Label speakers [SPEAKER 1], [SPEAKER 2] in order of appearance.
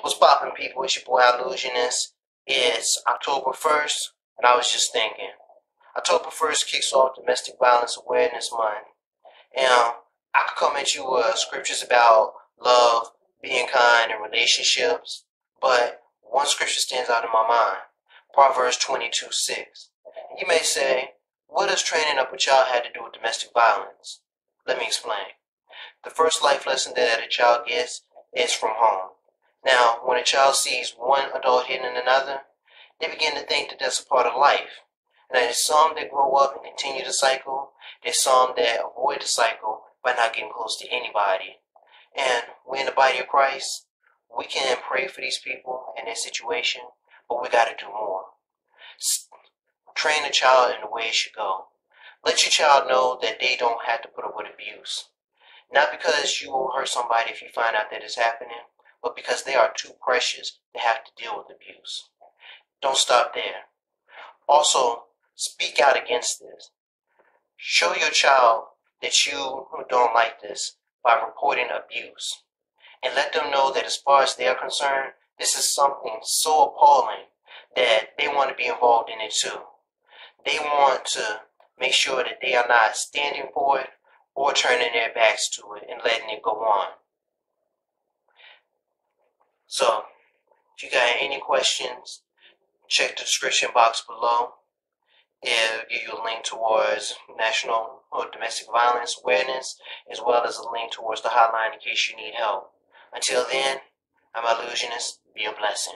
[SPEAKER 1] What's poppin', people? It's your boy Illusionist. It's October 1st, and I was just thinking. October 1st kicks off Domestic Violence Awareness Month. And I could come at you with scriptures about love, being kind, and relationships, but one scripture stands out in my mind. Proverbs 22:6. You may say, what does training up a child have to do with domestic violence? Let me explain. The first life lesson that a child gets is from home. Now, when a child sees one adult hitting another, they begin to think that that's a part of life. And there's some that grow up and continue the cycle. There's some that avoid the cycle by not getting close to anybody. And we're in the body of Christ. We can pray for these people and their situation, but we got to do more. Train a child in the way it should go. Let your child know that they don't have to put up with abuse. Not because you will hurt somebody if you find out that it's happening, but because they are too precious to have to deal with abuse. Don't stop there. Also, speak out against this. Show your child that you don't like this by reporting abuse. And let them know that as far as they are concerned, this is something so appalling that they want to be involved in it too. They want to make sure that they are not standing for it or turning their backs to it and letting it go on. So, if you got any questions, check the description box below. It'll give you a link towards National Domestic Violence Awareness, as well as a link towards the hotline in case you need help. Until then, I'm Illusionist. Be a blessing.